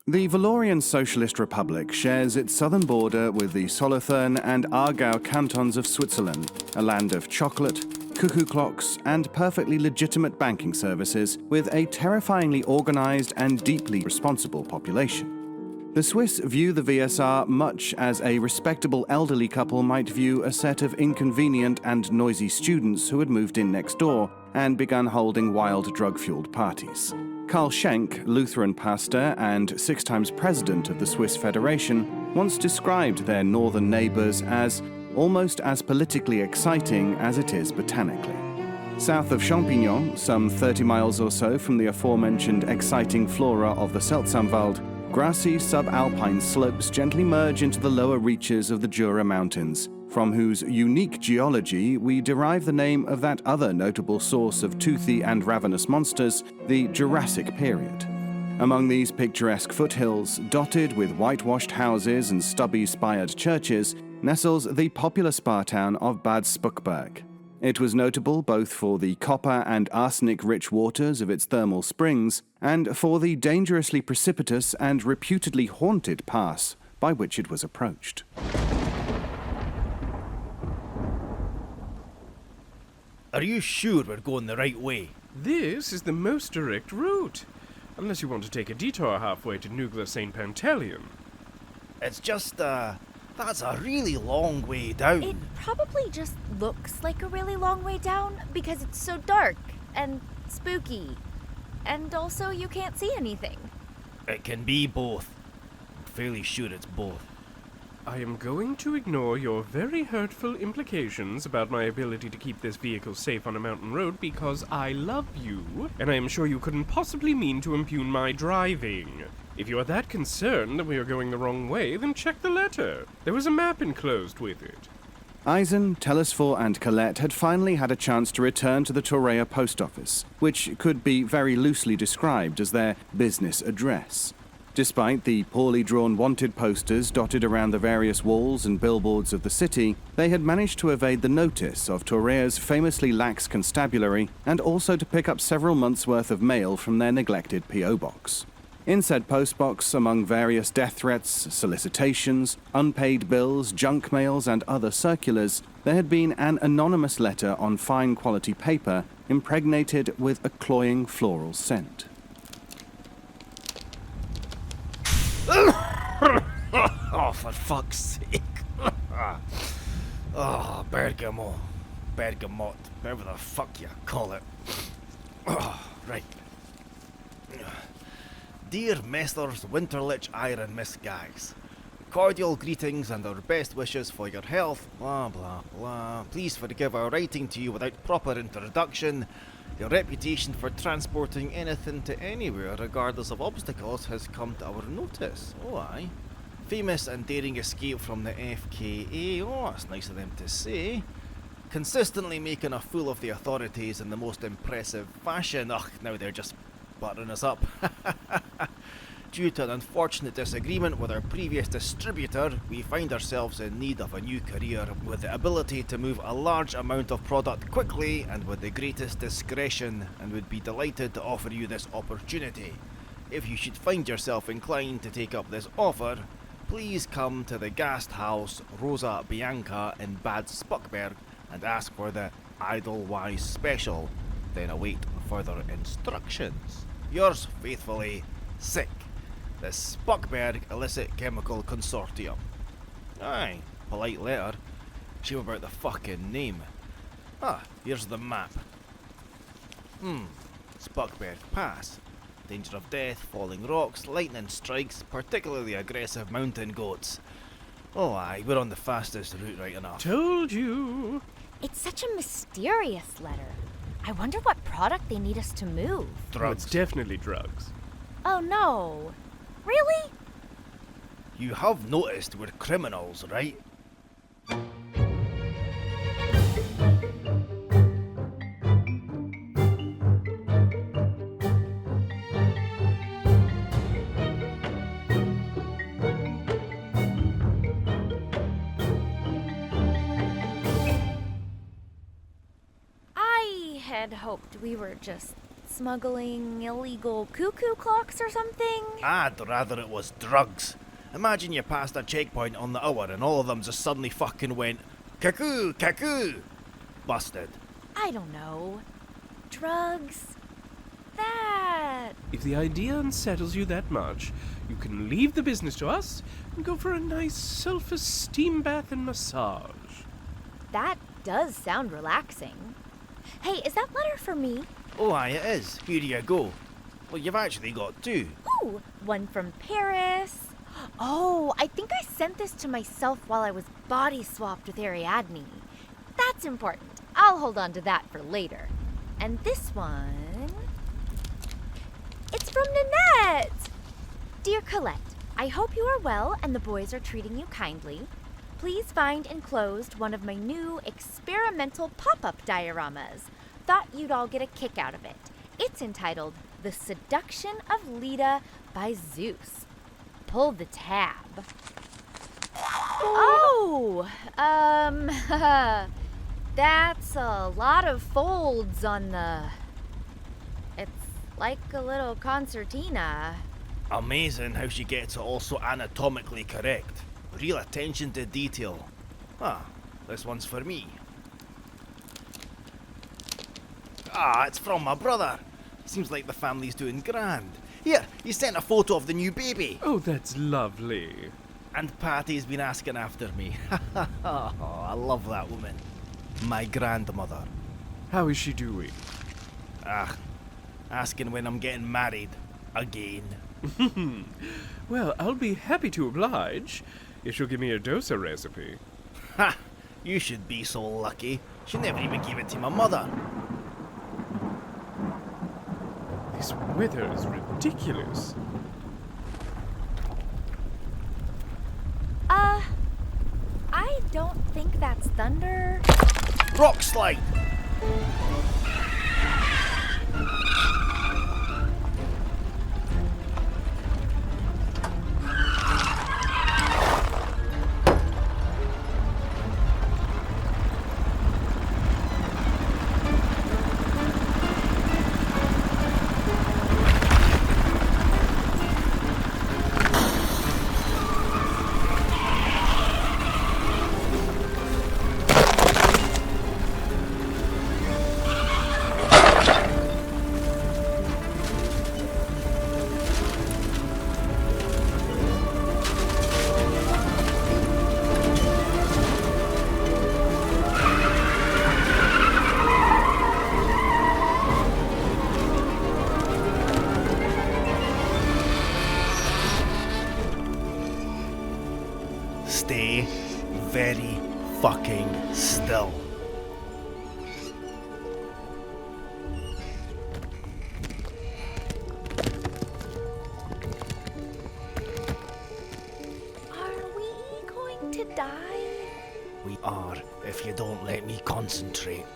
The Valorian Socialist Republic shares its southern border with the Solothurn and Aargau cantons of Switzerland, a land of chocolate, cuckoo clocks, and perfectly legitimate banking services with a terrifyingly organized and deeply responsible population. The Swiss view the VSR much as a respectable elderly couple might view a set of inconvenient and noisy students who had moved in next door and begun holding wild drug-fueled parties. Karl Schenk, Lutheran pastor and 6 times president of the Swiss Federation, once described their northern neighbors as almost as politically exciting as it is botanically. South of Champignon, some 30 miles or so from the aforementioned exciting flora of the Seltsamwald, grassy subalpine slopes gently merge into the lower reaches of the Jura Mountains, from whose unique geology we derive the name of that other notable source of toothy and ravenous monsters, the Jurassic period. Among these picturesque foothills, dotted with whitewashed houses and stubby-spired churches, nestles the popular spa town of Bad Spukberg. It was notable both for the copper and arsenic-rich waters of its thermal springs, and for the dangerously precipitous and reputedly haunted pass by which it was approached. Are you sure we're going the right way? This is the most direct route, unless you want to take a detour halfway to Nugla St. Pantaleon. It's just, that's a really long way down. It probably just looks like a really long way down because it's so dark and spooky. And also you can't see anything. It can be both. I'm fairly sure it's both. I am going to ignore your very hurtful implications about my ability to keep this vehicle safe on a mountain road because I love you, and I am sure you couldn't possibly mean to impugn my driving. If you are that concerned that we are going the wrong way, then check the letter. There was a map enclosed with it. Eisen, Telesphore, and Colette had finally had a chance to return to the Torreya post office, which could be very loosely described as their business address. Despite the poorly drawn wanted posters dotted around the various walls and billboards of the city, they had managed to evade the notice of Torreya's famously lax constabulary and also to pick up several months' worth of mail from their neglected P.O. box. In said postbox, among various death threats, solicitations, unpaid bills, junk mails, and other circulars, there had been an anonymous letter on fine quality paper impregnated with a cloying floral scent. Oh, for fuck's sake. Oh, bergamot, whatever the fuck you call it. Oh, right. Dear Messrs. Winterlich Iron Misgags, cordial greetings and our best wishes for your health, blah blah blah. Please forgive our writing to you without proper introduction. Your reputation for transporting anything to anywhere, regardless of obstacles, has come to our notice. Oh, aye. Famous and daring escape from the FKA. Oh, that's nice of them to say. Consistently making a fool of the authorities in the most impressive fashion. Ugh, now they're just buttering us up. Due to an unfortunate disagreement with our previous distributor, we find ourselves in need of a new career with the ability to move a large amount of product quickly and with the greatest discretion, and would be delighted to offer you this opportunity. If you should find yourself inclined to take up this offer, please come to the Gasthaus Rosa Bianca in Bad Spukberg and ask for the Idlewise Special, then await further instructions. Yours faithfully, Sick. The Spukberg Illicit Chemical Consortium. Aye, polite letter. Shame about the fucking name. Ah, here's the map. Spukberg Pass. Danger of death, falling rocks, lightning strikes, particularly aggressive mountain goats. Oh aye, we're on the fastest route right enough. Told you! It's such a mysterious letter. I wonder what product they need us to move. Oh, it's definitely drugs. Oh no. Really? You have noticed we're criminals, right? I had hoped we were just smuggling illegal cuckoo clocks or something? I'd rather it was drugs. Imagine you passed a checkpoint on the hour and all of them just suddenly fucking went, cuckoo, cuckoo. Busted. I don't know. Drugs? That... If the idea unsettles you that much, you can leave the business to us and go for a nice self-esteem bath and massage. That does sound relaxing. Hey, is that letter for me? Oh aye, it is. Here you go. Well, you've actually got two. Ooh, one from Paris. Oh, I think I sent this to myself while I was body swapped with Ariadne. That's important. I'll hold on to that for later. And this one... It's from Nanette! Dear Colette, I hope you are well and the boys are treating you kindly. Please find enclosed one of my new experimental pop-up dioramas. Thought you'd all get a kick out of it. It's entitled The Seduction of Leda by Zeus. Pull the tab. Oh! That's a lot of folds on the... It's like a little concertina. Amazing how she gets it all so anatomically correct. Real attention to detail. Ah, this one's for me. Ah, it's from my brother. Seems like the family's doing grand. Here, he sent a photo of the new baby. Oh, that's lovely. And Patty's been asking after me. Oh, I love that woman. My grandmother. How is she doing? Ah, asking when I'm getting married. Again. Well, I'll be happy to oblige if you'll give me a dosa recipe. Ha! You should be so lucky. She never even gave it to my mother. This weather is ridiculous. I don't think that's thunder. Rock slide! Stay very fucking still. Are we going to die? We are, if you don't let me concentrate.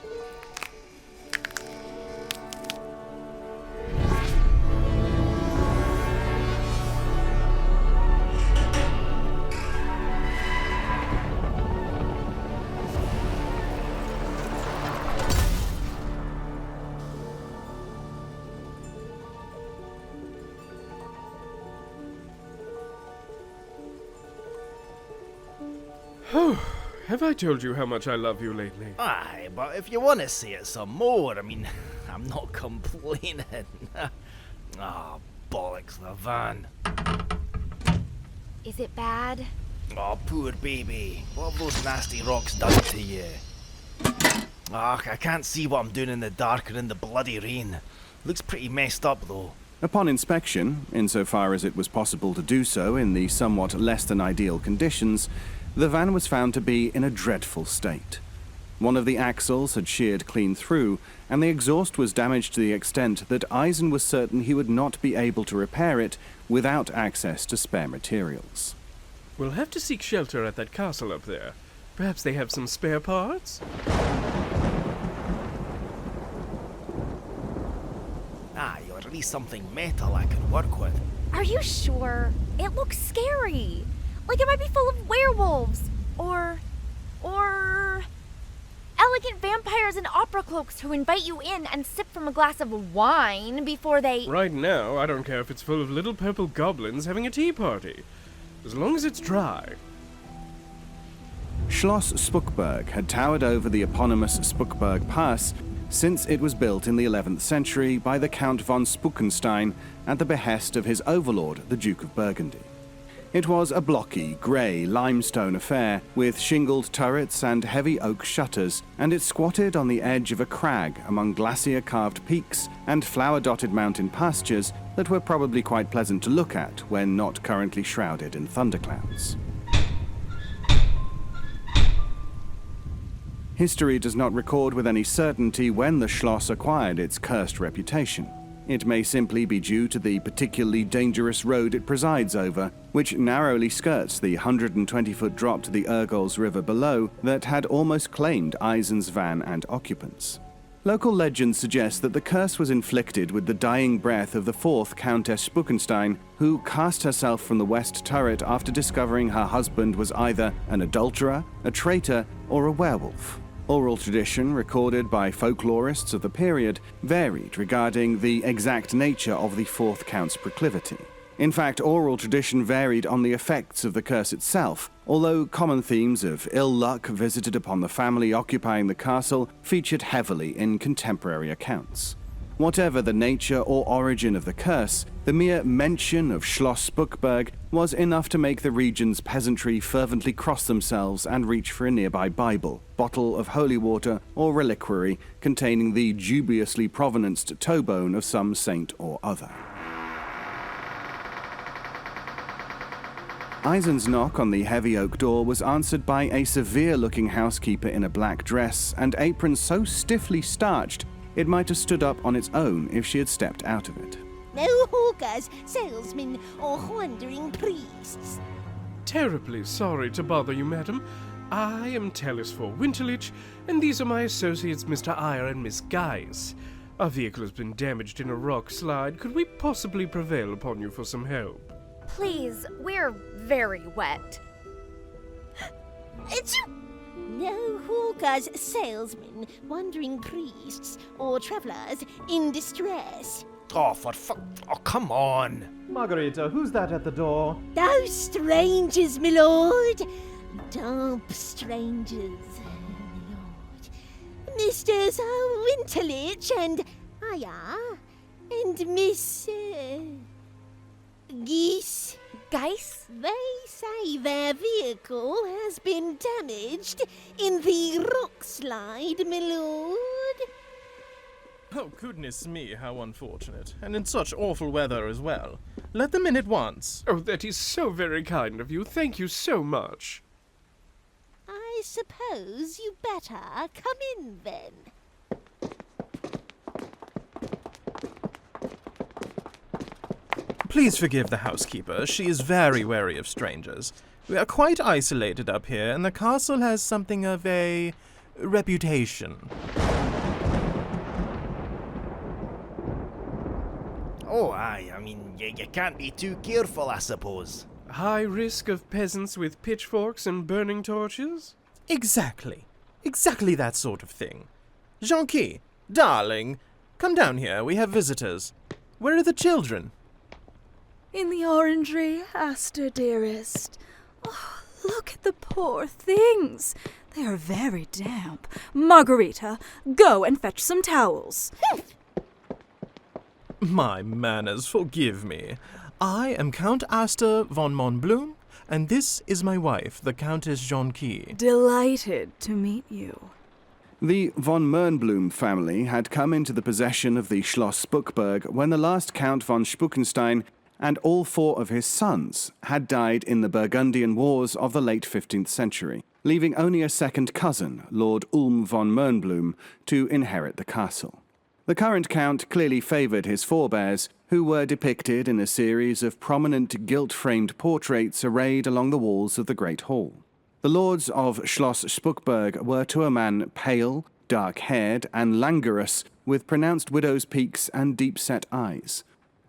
Have I told you how much I love you lately? Aye, but if you want to say it some more, I mean, I'm not complaining. Ah, bollocks, the van. Is it bad? Oh, poor baby. What have those nasty rocks done to you? Ah, I can't see what I'm doing in the dark or in the bloody rain. Looks pretty messed up, though. Upon inspection, insofar as it was possible to do so in the somewhat less than ideal conditions, the van was found to be in a dreadful state. One of the axles had sheared clean through, and the exhaust was damaged to the extent that Eisen was certain he would not be able to repair it without access to spare materials. We'll have to seek shelter at that castle up there. Perhaps they have some spare parts? Aye, or at least something metal I can work with. Are you sure? It looks scary. Like it might be full of werewolves. Or... elegant vampires in opera cloaks who invite you in and sip from a glass of wine before they... Right now, I don't care if it's full of little purple goblins having a tea party. As long as it's dry. Schloss Spukberg had towered over the eponymous Spukberg Pass since it was built in the 11th century by the Count von Spukenstein at the behest of his overlord, the Duke of Burgundy. It was a blocky, grey, limestone affair with shingled turrets and heavy oak shutters, and it squatted on the edge of a crag among glacier-carved peaks and flower-dotted mountain pastures that were probably quite pleasant to look at when not currently shrouded in thunderclouds. History does not record with any certainty when the Schloss acquired its cursed reputation. It may simply be due to the particularly dangerous road it presides over, which narrowly skirts the 120-foot drop to the Ergols River below that had almost claimed Eisen's van and occupants. Local legends suggest that the curse was inflicted with the dying breath of the fourth Countess Spukenstein, who cast herself from the west turret after discovering her husband was either an adulterer, a traitor, or a werewolf. Oral tradition recorded by folklorists of the period varied regarding the exact nature of the fourth Count's proclivity. In fact, oral tradition varied on the effects of the curse itself, although common themes of ill luck visited upon the family occupying the castle featured heavily in contemporary accounts. Whatever the nature or origin of the curse, the mere mention of Schloss Spukberg was enough to make the region's peasantry fervently cross themselves and reach for a nearby Bible, bottle of holy water, or reliquary containing the dubiously provenanced toe bone of some saint or other. Eisen's knock on the heavy oak door was answered by a severe-looking housekeeper in a black dress and apron so stiffly starched it might have stood up on its own if she had stepped out of it. No hawkers, salesmen, or wandering priests. Terribly sorry to bother you, madam. I am Telesphore Winterlich, and these are my associates, Mr. Eyre and Miss Guise. Our vehicle has been damaged in a rock slide. Could we possibly prevail upon you for some help? Please, we're very wet. No hawkers, salesmen, wandering priests, or travellers in distress. Oh, oh, come on. Marguerita, who's that at the door? No strangers, my lord. Damp strangers, my lord. Mr. Winterlich and Miss Geese. Geis? They say their vehicle has been damaged in the rock slide, my lord. Oh, goodness me, how unfortunate. And in such awful weather as well. Let them in at once. Oh, that is so very kind of you. Thank you so much. I suppose you better come in then. Please forgive the housekeeper. She is very wary of strangers. We are quite isolated up here, and the castle has something of a reputation. Oh, aye, you can't be too careful, I suppose. High risk of peasants with pitchforks and burning torches? Exactly. Exactly that sort of thing. Jonquille, darling, come down here. We have visitors. Where are the children? In the orangery, Aster, dearest. Oh, look at the poor things. They are very damp. Marguerita, go and fetch some towels. My manners, forgive me. I am Count Aster von Montblum, and this is my wife, the Countess Jonquille. Delighted to meet you. The von Mernblum family had come into the possession of the Schloss Spukberg when the last Count von Spukenstein and all four of his sons had died in the Burgundian Wars of the late 15th century, leaving only a second cousin, Lord Ulm von Mernblum, to inherit the castle. The current count clearly favoured his forebears, who were depicted in a series of prominent gilt-framed portraits arrayed along the walls of the Great Hall. The lords of Schloss Spukberg were to a man pale, dark-haired, and languorous, with pronounced widow's peaks and deep-set eyes.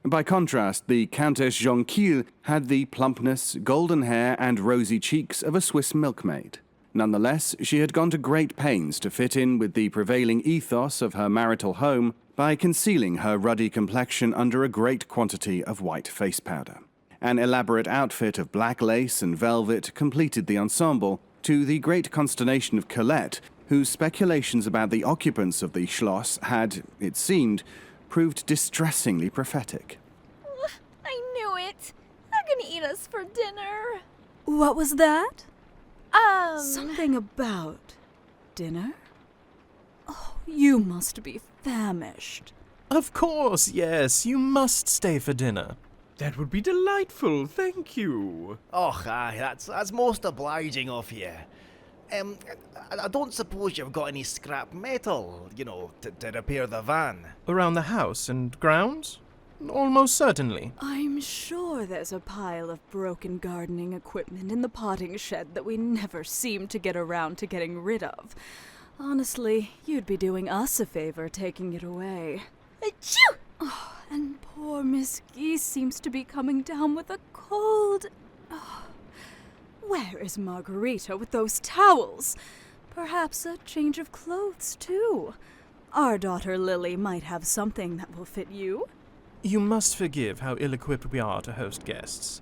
By contrast, the Countess Jonquille had the plumpness, golden hair, and rosy cheeks of a Swiss milkmaid. Nonetheless, she had gone to great pains to fit in with the prevailing ethos of her marital home by concealing her ruddy complexion under a great quantity of white face powder. An elaborate outfit of black lace and velvet completed the ensemble, to the great consternation of Colette, whose speculations about the occupants of the Schloss had, it seemed, proved distressingly prophetic. I knew it. They're gonna eat us for dinner. What was that? Something about dinner? Oh, you must be famished. Of course, yes, you must stay for dinner. That would be delightful, thank you. Oh, aye, that's most obliging of you. I don't suppose you've got any scrap metal, to repair the van. Around the house and grounds? Almost certainly. I'm sure there's a pile of broken gardening equipment in the potting shed that we never seem to get around to getting rid of. Honestly, you'd be doing us a favor taking it away. Achoo! Oh, and poor Miss Geese seems to be coming down with a cold. Oh, where is Marguerita with those towels? Perhaps a change of clothes, too. Our daughter Lilie might have something that will fit you. You must forgive how ill-equipped we are to host guests.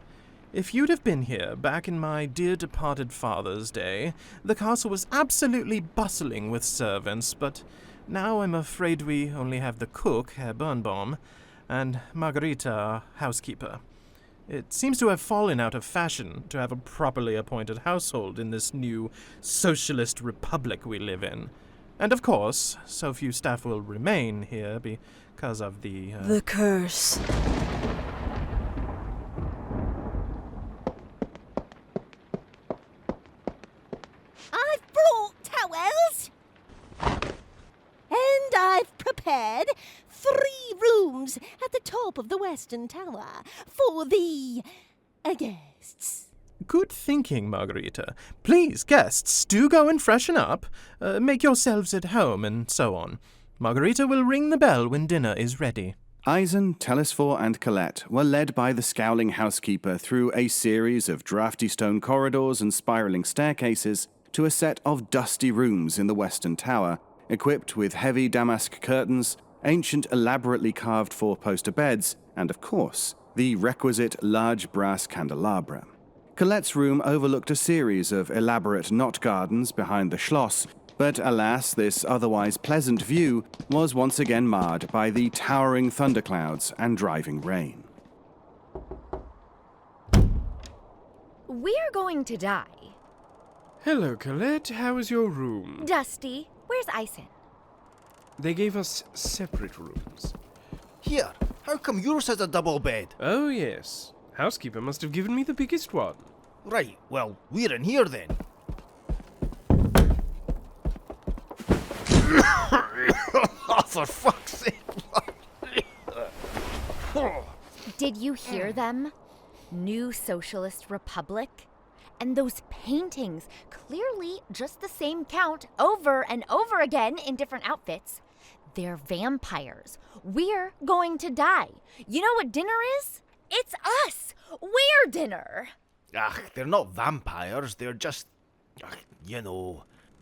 If you'd have been here back in my dear departed father's day, the castle was absolutely bustling with servants, but now I'm afraid we only have the cook, Herr Birnbaum, and Marguerita, our housekeeper. It seems to have fallen out of fashion to have a properly appointed household in this new socialist republic we live in. And of course, so few staff will remain here because of the curse. I've brought towels. And I've prepared 3 rooms at the top of the Western Tower for the guests. Good thinking, Marguerita. Please, guests, do go and freshen up. Make yourselves at home and so on. Marguerita will ring the bell when dinner is ready. Eisen, Telesphore, and Colette were led by the scowling housekeeper through a series of drafty stone corridors and spiraling staircases to a set of dusty rooms in the Western Tower, equipped with heavy damask curtains, ancient elaborately carved 4-poster beds, and, of course, the requisite large brass candelabra. Colette's room overlooked a series of elaborate knot gardens behind the Schloss, but alas, this otherwise pleasant view was once again marred by the towering thunderclouds and driving rain. We're going to die. Hello, Colette. How is your room? Dusty, where's Eisen? They gave us separate rooms. Here, how come yours has a double bed? Oh, yes. Housekeeper must have given me the biggest one. Right, well, we're in here then. Oh, for fuck's sake! Did you hear them? New Socialist Republic? And those paintings, clearly just the same count over and over again in different outfits. They're vampires. We're going to die. You know what dinner is? It's us. We're dinner. They're not vampires, they're just,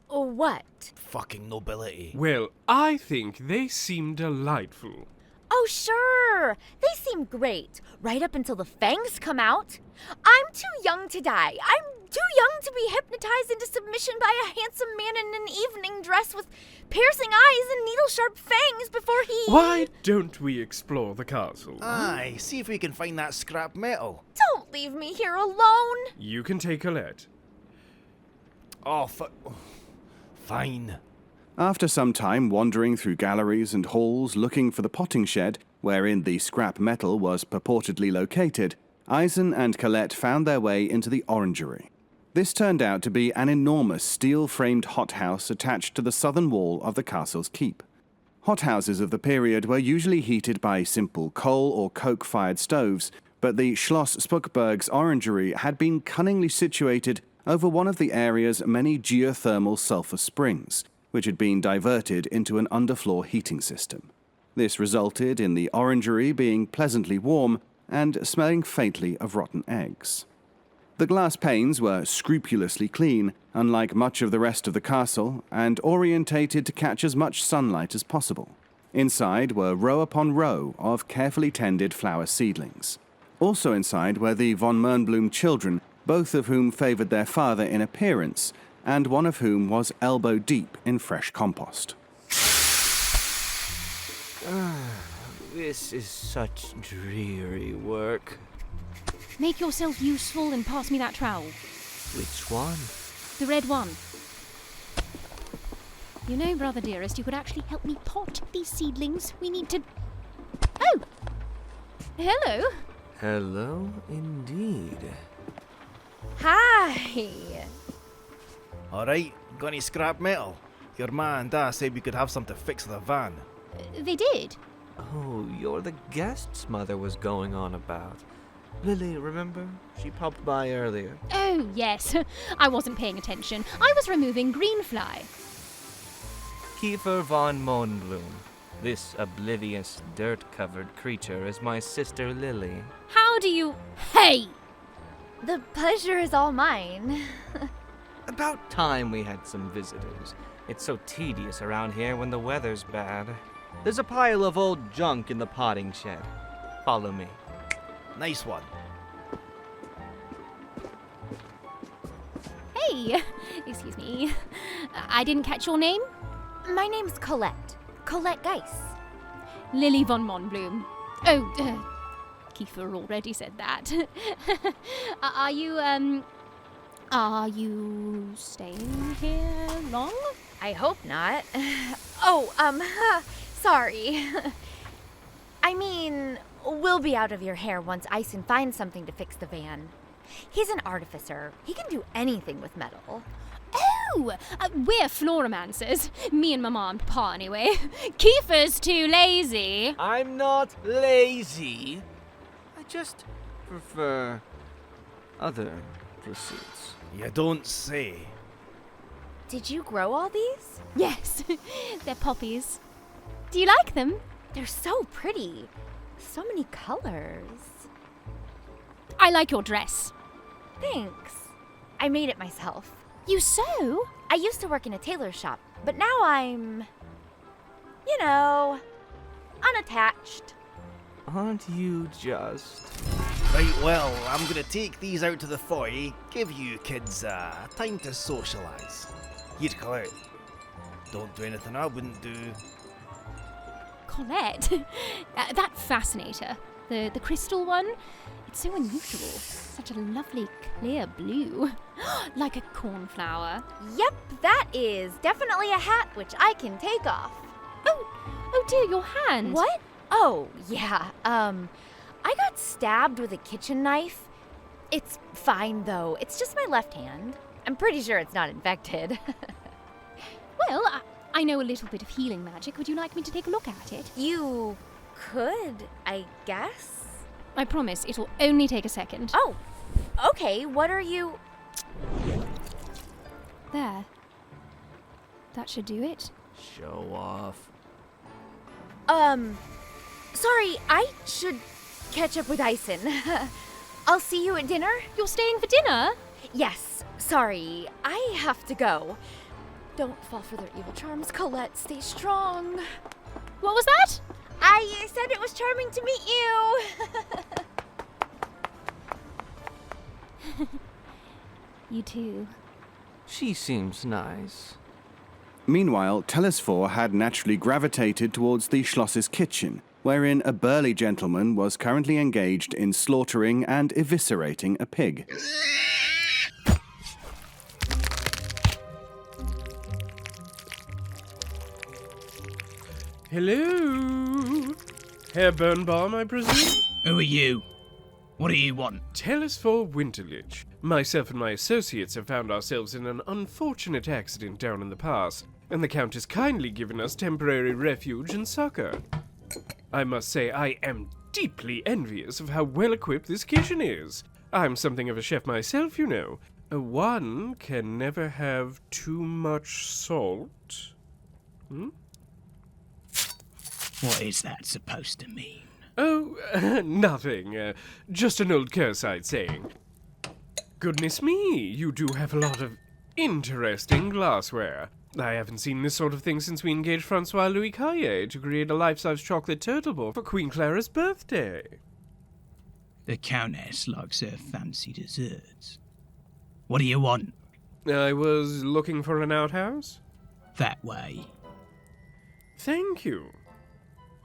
What? fucking nobility. Well, I think they seem delightful. Oh, sure. They seem great, right up until the fangs come out. I'm too young to die. I'm too young to be hypnotized into submission by a handsome man in an evening dress with piercing eyes and needle-sharp fangs before he... Why don't we explore the castle? Aye, see if we can find that scrap metal. Don't leave me here alone. You can take Colette. Oh, fine. After some time wandering through galleries and halls looking for the potting shed, wherein the scrap metal was purportedly located, Eisen and Colette found their way into the orangery. This turned out to be an enormous steel-framed hothouse attached to the southern wall of the castle's keep. Hothouses of the period were usually heated by simple coal or coke-fired stoves, but the Schloss Spukberg's orangery had been cunningly situated over one of the area's many geothermal sulfur springs, which had been diverted into an underfloor heating system. This resulted in the orangery being pleasantly warm and smelling faintly of rotten eggs. The glass panes were scrupulously clean, unlike much of the rest of the castle, and orientated to catch as much sunlight as possible. Inside were row upon row of carefully tended flower seedlings. Also inside were the von Mernbloom children, both of whom favoured their father in appearance, and one of whom was elbow deep in fresh compost. This is such dreary work. Make yourself useful and pass me that trowel. Which one? The red one. You know, brother dearest, you could actually help me pot these seedlings. We need to... Oh! Hello. Hello, indeed. Hi! Alright, got any scrap metal? Your ma and dad said we could have some to fix the van. They did. Oh, you're the guest's mother was going on about. Lilie, remember? She popped by earlier. Oh, yes. I wasn't paying attention. I was removing greenfly. Kiefer von Mohnbloom. This oblivious, dirt-covered creature is my sister Lilie. How do you... Hey! The pleasure is all mine. About time we had some visitors. It's so tedious around here when the weather's bad. There's a pile of old junk in the potting shed. Follow me. Nice one. Hey! Excuse me. I didn't catch your name? My name's Colette. Colette Geis. Lilie von Mohnbloom. Oh, Kiefer already said that. Are you staying here long? I hope not. Sorry. I mean, we'll be out of your hair once Eisen finds something to fix the van. He's an artificer. He can do anything with metal. Oh! We're floromancers. Me and Mama and Papa, anyway. Kiefer's too lazy. I'm not lazy. I just prefer other pursuits. You don't say. Did you grow all these? Yes, they're poppies. Do you like them? They're so pretty. So many colors. I like your dress. Thanks. I made it myself. You sew? I used to work in a tailor shop, but now I'm, unattached. Aren't you just... Right, well, I'm gonna take these out to the foyer, give you kids time to socialise. Here, Colette. Don't do anything I wouldn't do. Colette? That fascinator. The crystal one? It's so unusual. Such a lovely clear blue. Like a cornflower. Yep, that is definitely a hat which I can take off. Oh dear, your hand. What? Oh, yeah. I got stabbed with a kitchen knife. It's fine, though. It's just my left hand. I'm pretty sure it's not infected. Well, I know a little bit of healing magic. Would you like me to take a look at it? You could, I guess. I promise, it'll only take a second. Oh, okay. What are you... There. That should do it. Show off. Sorry, I should catch up with Eisen. I'll see you at dinner. You're staying for dinner? Yes, sorry. I have to go. Don't fall for their evil charms, Colette. Stay strong. What was that? I said it was charming to meet you. You too. She seems nice. Meanwhile, Telesphore had naturally gravitated towards the Schloss's kitchen, wherein a burly gentleman was currently engaged in slaughtering and eviscerating a pig. Hello? Herr Birnbaum, I presume? Who are you? What do you want? Telesphore Winterlich. Myself and my associates have found ourselves in an unfortunate accident down in the pass, and the Count has kindly given us temporary refuge and succor. I must say I am deeply envious of how well equipped this kitchen is. I'm something of a chef myself, you know. One can never have too much salt. What is that supposed to mean? Oh, nothing. Just an old Kerside saying. Goodness me, you do have a lot of interesting glassware. I haven't seen this sort of thing since we engaged Francois Louis Caillet to create a life-size chocolate turtle ball for Queen Clara's birthday. The Countess likes her fancy desserts. What do you want? I was looking for an outhouse. That way. Thank you.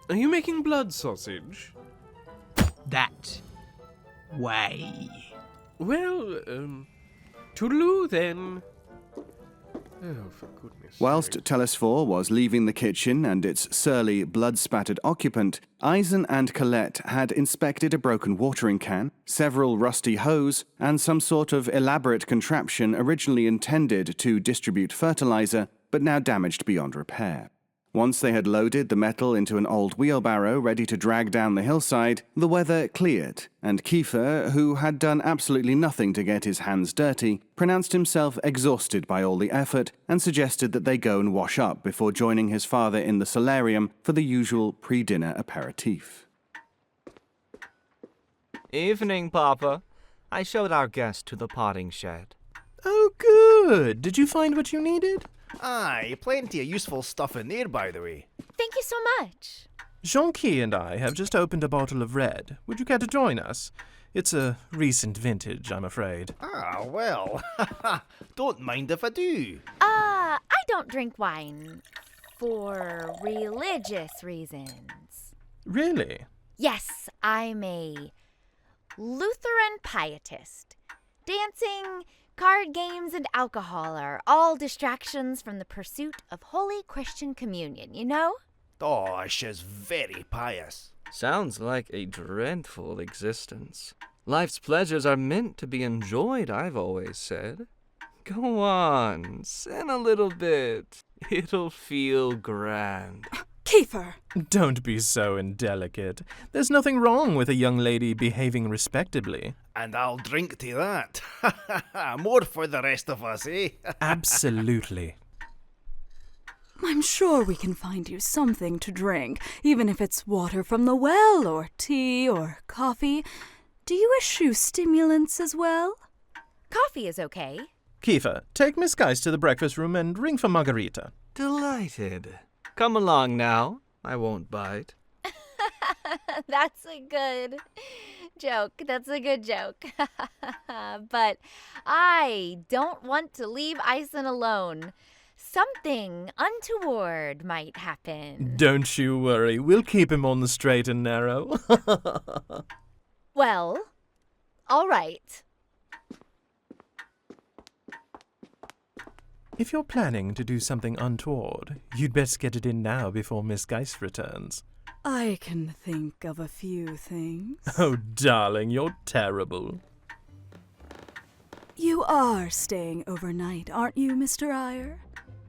Are you making blood sausage? That way. Well, toodaloo then. Oh, for goodness Whilst sake. Telesphore was leaving the kitchen and its surly, blood-spattered occupant, Eisen and Colette had inspected a broken watering can, several rusty hose, and some sort of elaborate contraption originally intended to distribute fertilizer, but now damaged beyond repair. Once they had loaded the metal into an old wheelbarrow ready to drag down the hillside, the weather cleared, and Kiefer, who had done absolutely nothing to get his hands dirty, pronounced himself exhausted by all the effort and suggested that they go and wash up before joining his father in the solarium for the usual pre-dinner aperitif. Evening, Papa. I showed our guest to the potting shed. Oh, good. Did you find what you needed? Aye, plenty of useful stuff in there, by the way. Thank you so much. Jonquille and I have just opened a bottle of red. Would you care to join us? It's a recent vintage, I'm afraid. Ah, well, don't mind if I do. I don't drink wine for religious reasons. Really? Yes, I'm a Lutheran pietist. Dancing, card games, and alcohol are all distractions from the pursuit of holy Christian communion, you know? Oh, she's very pious. Sounds like a dreadful existence. Life's pleasures are meant to be enjoyed, I've always said. Go on, sin a little bit. It'll feel grand. Kiefer! Don't be so indelicate. There's nothing wrong with a young lady behaving respectably. And I'll drink to that. More for the rest of us, eh? Absolutely. I'm sure we can find you something to drink, even if it's water from the well, or tea, or coffee. Do you eschew stimulants as well? Coffee is okay. Kiefer, take Miss Geist to the breakfast room and ring for Marguerita. Delighted. Come along now. I won't bite. That's a good joke. That's a good joke. But I don't want to leave Eisen alone. Something untoward might happen. Don't you worry. We'll keep him on the straight and narrow. Well, all right. If you're planning to do something untoward, you'd best get it in now before Miss Geist returns. I can think of a few things. Oh, darling, you're terrible. You are staying overnight, aren't you, Mr. Eyre?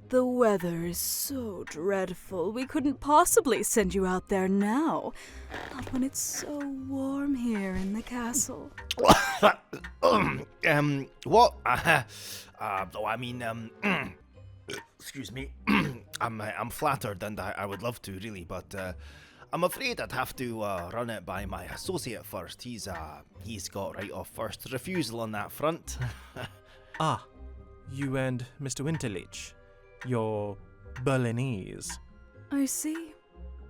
The weather is so dreadful, we couldn't possibly send you out there now. Not when it's so warm here in the castle. What? Excuse me. I'm flattered, and I would love to, really, but I'm afraid I'd have to run it by my associate first. He's got right of first refusal on that front. Ah, you and Mr. Winterleach. You're Berlinese. I see.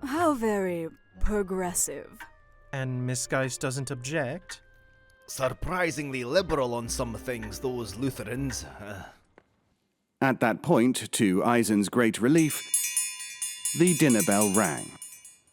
How very progressive. And Miss Geist doesn't object? Surprisingly liberal on some things, those Lutherans. At that point, to Eisen's great relief, the dinner bell rang.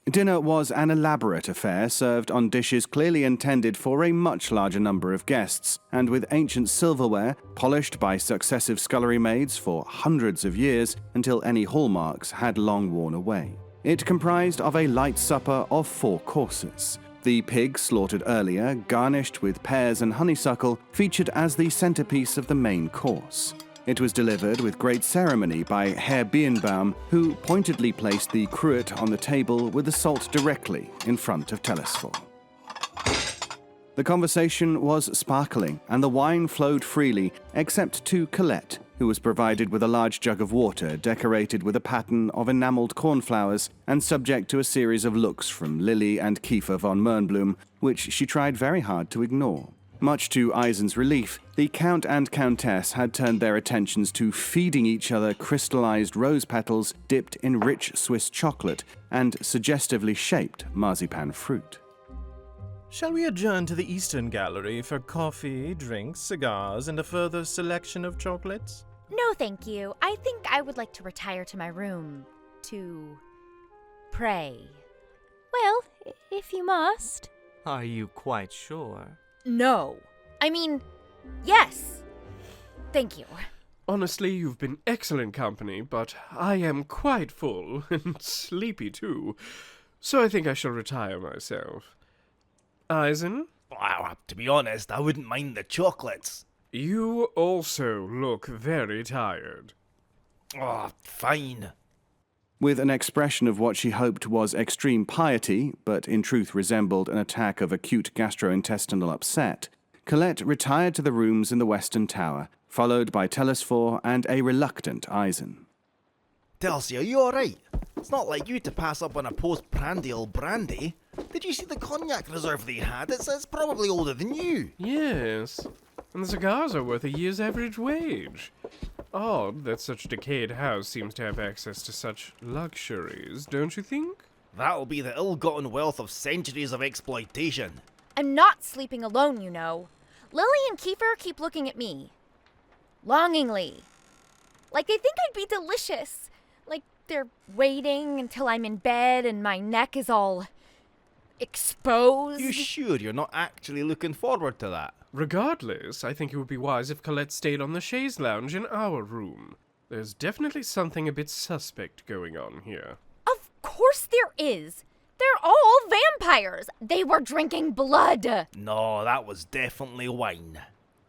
Dinner was an elaborate affair served on dishes clearly intended for a much larger number of guests, and with ancient silverware polished by successive scullery maids for hundreds of years until any hallmarks had long worn away. It comprised of a light supper of 4 courses. The pig slaughtered earlier, garnished with pears and honeysuckle, featured as the centerpiece of the main course. It was delivered with great ceremony by Herr Birnbaum, who pointedly placed the cruet on the table with the salt directly in front of Telesphore. The conversation was sparkling, and the wine flowed freely, except to Colette, who was provided with a large jug of water decorated with a pattern of enamelled cornflowers and subject to a series of looks from Lilie and Kiefer von Mernblum, which she tried very hard to ignore. Much to Eisen's relief, the Count and Countess had turned their attentions to feeding each other crystallized rose petals dipped in rich Swiss chocolate and suggestively shaped marzipan fruit. Shall we adjourn to the Eastern Gallery for coffee, drinks, cigars, and a further selection of chocolates? No, thank you. I think I would like to retire to my room to pray. Well, if you must. Are you quite sure? No. I mean, yes. Thank you. Honestly, you've been excellent company, but I am quite full and sleepy too, so I think I shall retire myself. Eisen? Wow, to be honest, I wouldn't mind the chocolates. You also look very tired. Oh, fine. With an expression of what she hoped was extreme piety, but in truth resembled an attack of acute gastrointestinal upset, Colette retired to the rooms in the Western Tower, followed by Telesphore and a reluctant Eisen. Telsi, are you alright? It's not like you to pass up on a post-prandial brandy. Did you see the cognac reserve they had? It's probably older than you. Yes, and the cigars are worth a year's average wage. Odd that such a decayed house seems to have access to such luxuries, don't you think? That'll be the ill-gotten wealth of centuries of exploitation. I'm not sleeping alone, you know. Lilie and Kiefer keep looking at me. Longingly. Like they think I'd be delicious. Like they're waiting until I'm in bed and my neck is all exposed. You sure you're not actually looking forward to that? Regardless, I think it would be wise if Colette stayed on the chaise lounge in our room. There's definitely something a bit suspect going on here. Of course there is. They're all vampires. They were drinking blood. No, that was definitely wine.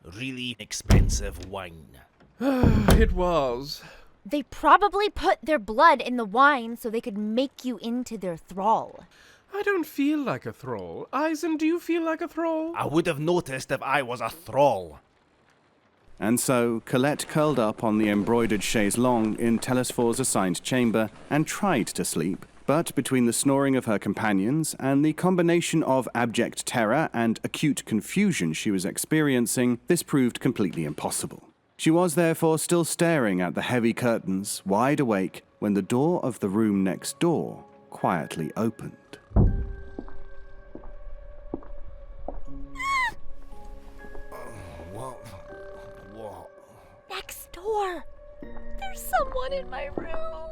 Really expensive wine. It was. They probably put their blood in the wine so they could make you into their thrall. I don't feel like a thrall. Eisen, do you feel like a thrall? I would have noticed if I was a thrall. And so, Colette curled up on the embroidered chaise longue in Telesphore's assigned chamber and tried to sleep, but between the snoring of her companions and the combination of abject terror and acute confusion she was experiencing, this proved completely impossible. She was therefore still staring at the heavy curtains, wide awake, when the door of the room next door quietly opened. What? Next door. There's someone in my room.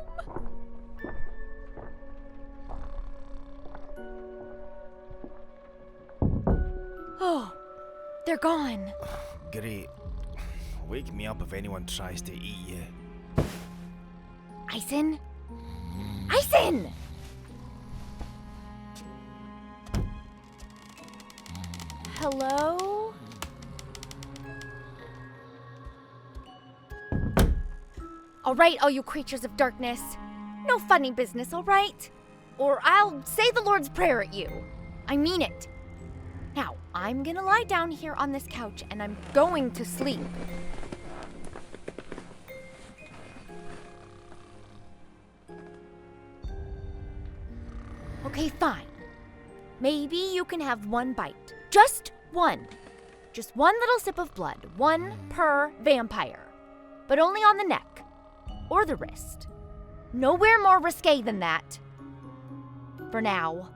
Oh, they're gone. Great. Wake me up if anyone tries to eat you. Eisen? Eisen! Hello? All right, all you creatures of darkness. No funny business, all right? Or I'll say the Lord's Prayer at you. I mean it. Now, I'm gonna lie down here on this couch and I'm going to sleep. Okay, fine. Maybe you can have one bite. Just one. Just one little sip of blood. One per vampire. But only on the neck. Or the wrist. Nowhere more risque than that. For now.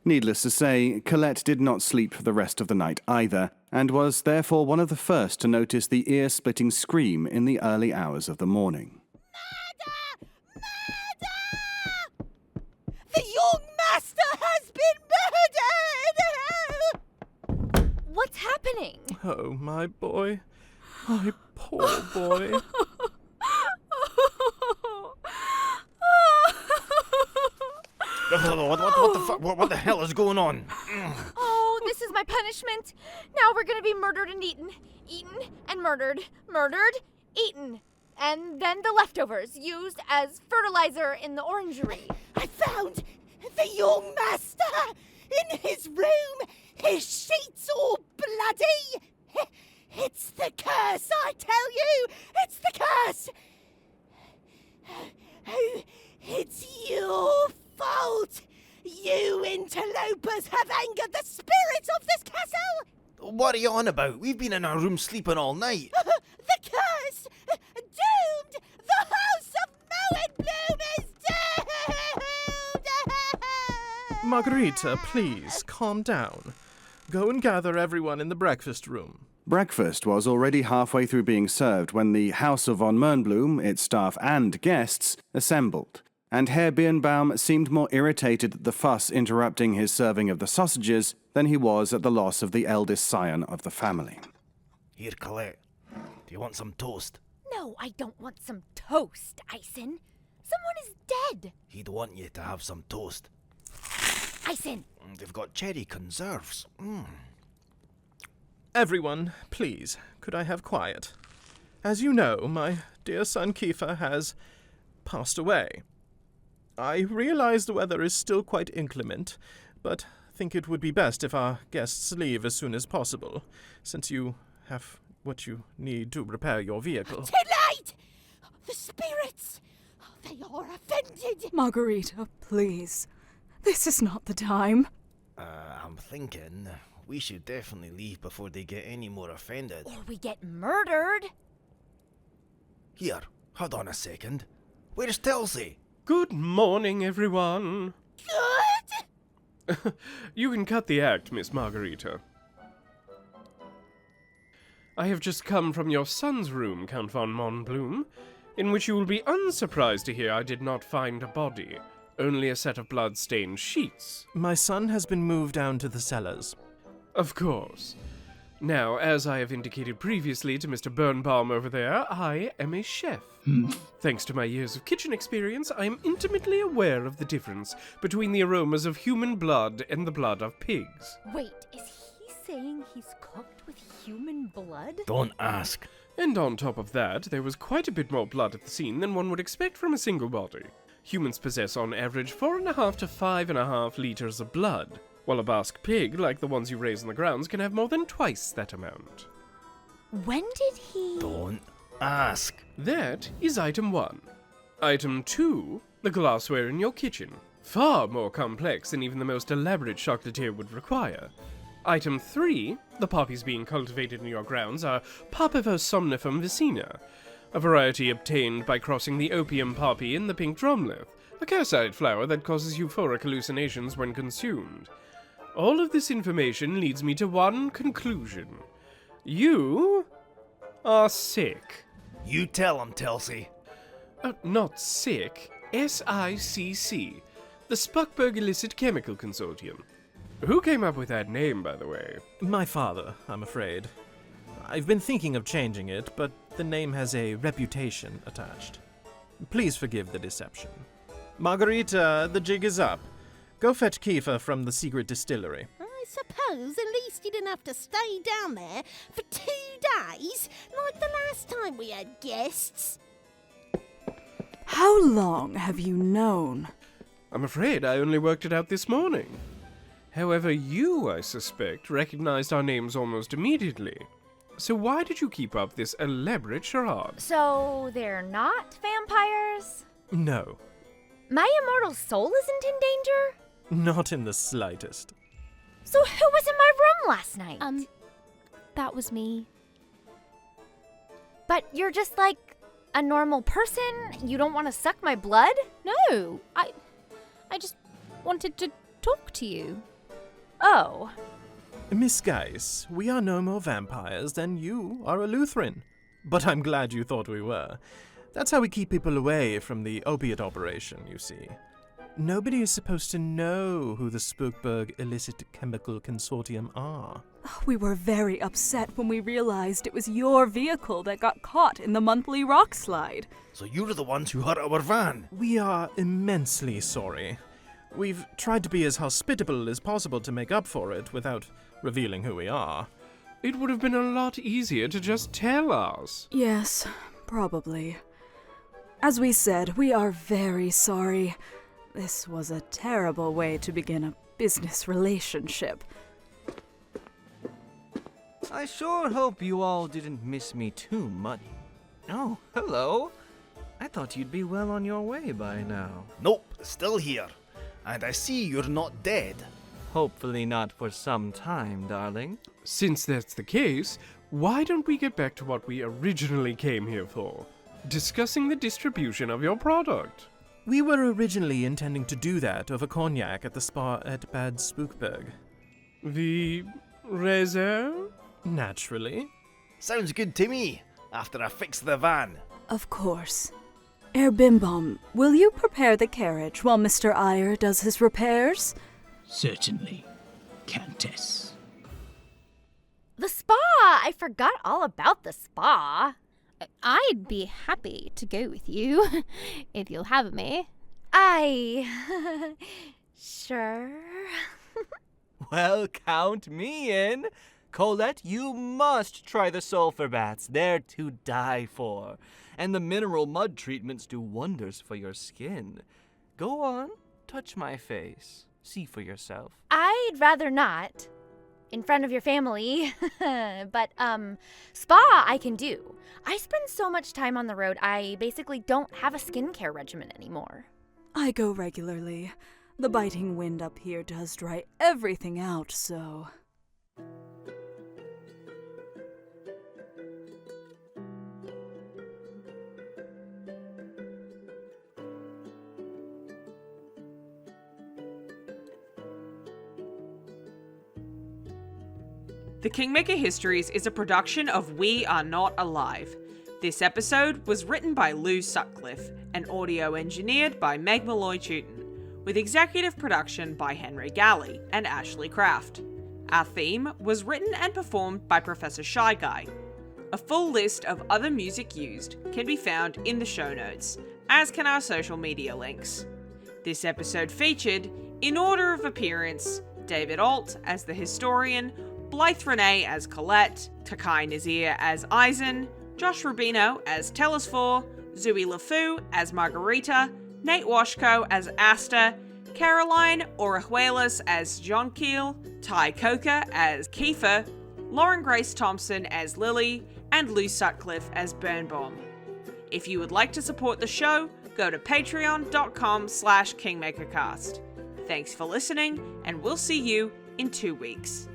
Needless to say, Colette did not sleep for the rest of the night either, and was therefore one of the first to notice the ear-splitting scream in the early hours of the morning. Murder! Murder! The young master has been murdered! What's happening? Oh, my boy. My poor boy. What the hell is going on? Oh, this is my punishment. Now we're gonna be murdered and eaten. Eaten and murdered. Murdered, eaten. And then the leftovers used as fertilizer in the orangery. I found the young master in his room. His sheets all bloody. It's the curse, I tell you. It's the curse. Oh, it's your fault. You interlopers have angered the spirits of this castle! What are you on about? We've been in our room sleeping all night. The curse! Doomed! The house of Moenbloom is doomed! Marguerita, please, calm down. Go and gather everyone in the breakfast room. Breakfast was already halfway through being served when the House of von Mernbloom, its staff and guests, assembled, and Herr Birnbaum seemed more irritated at the fuss interrupting his serving of the sausages than he was at the loss of the eldest scion of the family. Here, Colette. Do you want some toast? No, I don't want some toast, Eisen. Someone is dead. He'd want you to have some toast. Eisen! They've got cherry conserves. Everyone, please, could I have quiet? As you know, my dear son Kiefer has passed away. I realize the weather is still quite inclement, but think it would be best if our guests leave as soon as possible, since you have what you need to repair your vehicle. Too late! The spirits! They are offended! Marguerita, please. This is not the time. I'm thinking we should definitely leave before they get any more offended. Or we get murdered. Here, hold on a second. Where's Telesphore? Good morning, everyone. Good! You can cut the act, Miss Marguerita. I have just come from your son's room, Count von Mernbloom, in which you will be unsurprised to hear I did not find a body, only a set of blood-stained sheets. My son has been moved down to the cellars. Of course. Now, as I have indicated previously to Mr. Birnbaum over there, I am a chef. Thanks to my years of kitchen experience, I am intimately aware of the difference between the aromas of human blood and the blood of pigs. Wait, is he saying he's cooked with human blood? Don't ask. And on top of that, there was quite a bit more blood at the scene than one would expect from a single body. Humans possess on average 4.5 to 5.5 liters of blood, while a Basque pig, like the ones you raise in the grounds, can have more than twice that amount. When did he... Don't ask. That is item 1. Item 2, the glassware in your kitchen. Far more complex than even the most elaborate chocolatier would require. Item 3, the poppies being cultivated in your grounds are Papaver somnifera vicina, a variety obtained by crossing the opium poppy and the pink drumlith, a cursite flower that causes euphoric hallucinations when consumed. All of this information leads me to one conclusion. You are sick. You tell him, Telesphore. Not sick. SICC. The Spukberg Illicit Chemical Consortium. Who came up with that name, by the way? My father, I'm afraid. I've been thinking of changing it, but the name has a reputation attached. Please forgive the deception. Marguerita, the jig is up. Go fetch Kiefer from the secret distillery. I suppose at least you didn't have to stay down there for 2 days, like the last time we had guests. How long have you known? I'm afraid I only worked it out this morning. However, you, I suspect, recognized our names almost immediately. So why did you keep up this elaborate charade? So they're not vampires? No, My immortal soul isn't in danger? not in the slightest. So who was in my room last night? That was me. But you're just like a normal person? You don't want to suck my blood? No, I just wanted to talk to you. Oh. Miss Geiss, we are no more vampires than you are a Lutheran. But I'm glad you thought we were. That's how we keep people away from the opiate operation, you see. Nobody is supposed to know who the Spukberg Illicit Chemical Consortium are. We were very upset when we realized it was your vehicle that got caught in the monthly rock slide. So you're the ones who hurt our van. We are immensely sorry. We've tried to be as hospitable as possible to make up for it without revealing who we are. It would have been a lot easier to just tell us. Yes, probably. As we said, we are very sorry. This was a terrible way to begin a business relationship. I sure hope you all didn't miss me too much. Oh, hello. I thought you'd be well on your way by now. Nope, still here. And I see you're not dead. Hopefully not for some time, darling. Since that's the case, why don't we get back to what we originally came here for? Discussing the distribution of your product. We were originally intending to do that over cognac at the spa at Bad Spukberg. The reserve? Naturally. Sounds good to me, after I fix the van. Of course. Herr Birnbaum, will you prepare the carriage while Mr. Eyre does his repairs? Certainly, Countess. The spa! I forgot all about the spa. I'd be happy to go with you, if you'll have me. Sure. Well, count me in. Colette, you must try the sulfur baths. They're to die for. And the mineral mud treatments do wonders for your skin. Go on, touch my face. See for yourself. I'd rather not. In front of your family. But, spa I can do. I spend so much time on the road, I basically don't have a skincare regimen anymore. I go regularly. The biting wind up here does dry everything out, so... The Kingmaker Histories is a production of We Are Not Alive. This episode was written by Lou Sutcliffe and audio engineered by Meg Malloy-Tootin, with executive production by Henry Galley and Ashley Craft. Our theme was written and performed by Professor Shy Guy. A full list of other music used can be found in the show notes, as can our social media links. This episode featured, in order of appearance, David Ault as the historian, Blythe Renay as Colette, Taqi Nazeer as Eisen, Josh Rubino as Telesphore, Zuwie Lefou as Marguerita, Nate Washko as Aster, Caroline Orejuela as Jonquille, Ty Coker as Kiefer, Lauren Grace Thompson as Lilie, and Lou Sutcliffe as Birnbaum. If you would like to support the show, go to patreon.com/KingmakerCast. Thanks for listening, and we'll see you in 2 weeks.